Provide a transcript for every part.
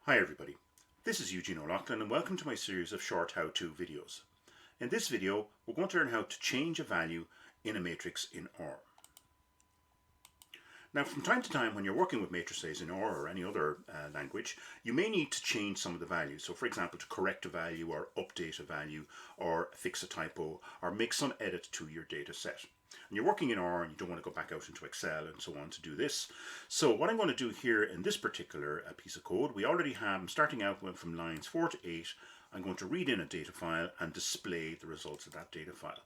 Hi everybody, this is Eugene O'Loughlin and welcome to my series of short how-to videos. In this video we're going to learn how to change a value in a matrix in R. Now from time to time when you're working with matrices in R or any other language, you may need to change some of the values. So for example, to correct a value or update a value or fix a typo or make some edit to your data set. And you're working in R and you don't want to go back out into Excel and so on to do this. So what I'm going to do here in this particular piece of code, we already have, I'm starting out from lines 4 to 8, I'm going to read in a data file and display the results of that data file.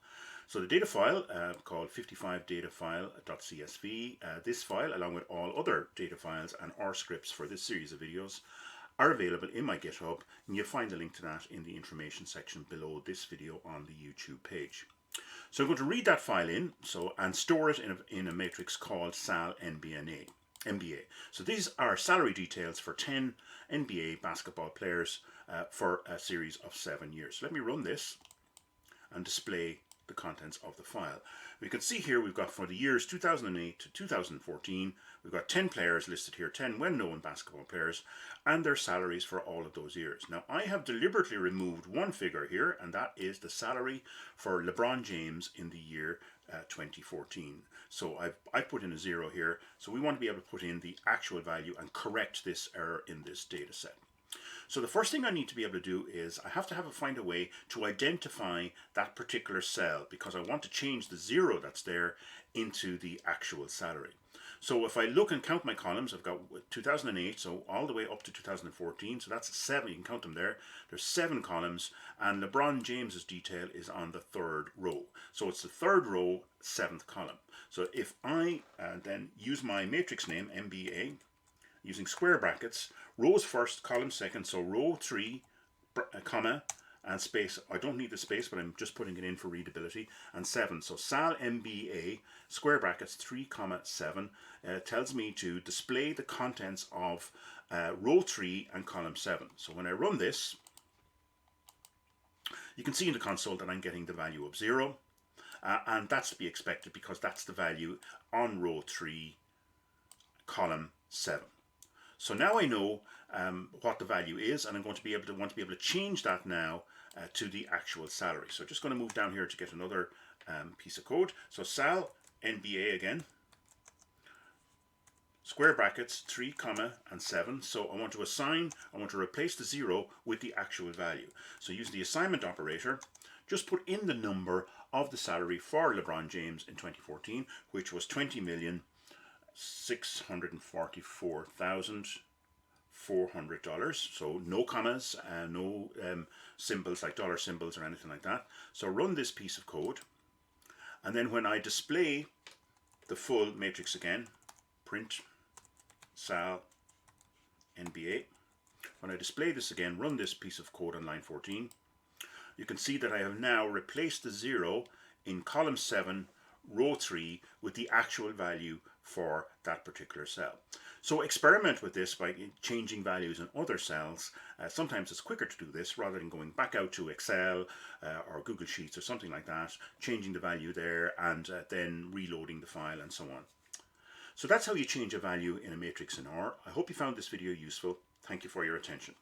So the data file called 55datafile.csv, this file along with all other data files and R scripts for this series of videos are available in my GitHub, and you'll find a link to that in the information section below this video on the YouTube page. So I'm going to read that file in and store it in a matrix called sal NBA. So these are salary details for 10 NBA basketball players for a series of 7 years. So let me run this and display the contents of the file. We can see here we've got for the years 2008 to 2014, we've got 10 players listed here, 10 well-known basketball players, and their salaries for all of those years. Now I have deliberately removed one figure here, and that is the salary for LeBron James in the year 2014. So I've put in a 0 here, so we want to be able to put in the actual value and correct this error in this data set. So the first thing I need to be able to do is I have to find a way to identify that particular cell, because I want to change the 0 that's there into the actual salary. So if I look and count my columns, I've got 2008, so all the way up to 2014, so that's 7, you can count them there. There's 7 columns, and LeBron James's detail is on the 3rd row. So it's the 3rd row, 7th column. So if I then use my matrix name, MBA, using square brackets, rows first, column second, so row 3, comma, and space. I don't need the space, but I'm just putting it in for readability, and 7. So sal MBA, square brackets, 3, comma, 7, tells me to display the contents of row 3 and column 7. So when I run this, you can see in the console that I'm getting the value of 0, and that's to be expected because that's the value on row 3, column 7. So now I know what the value is, and I'm going to want to be able to change that now to the actual salary. So just going to move down here to get another piece of code. So sal NBA again, square brackets, 3, comma, and 7. So I want to replace the 0 with the actual value. So use the assignment operator, just put in the number of the salary for LeBron James in 2014, which was $20,644,400. So no commas, no symbols like dollar symbols or anything like that. So run this piece of code, and then when I display the full matrix again, print sal NBA, when I display this again, run this piece of code on line 14, you can see that I have now replaced the 0 in column 7, row 3 with the actual value for that particular cell. So experiment with this by changing values in other cells. Sometimes it's quicker to do this rather than going back out to Excel or Google Sheets or something like that, changing the value there and then reloading the file and so on. So that's how you change a value in a matrix in R. I hope you found this video useful. Thank you for your attention.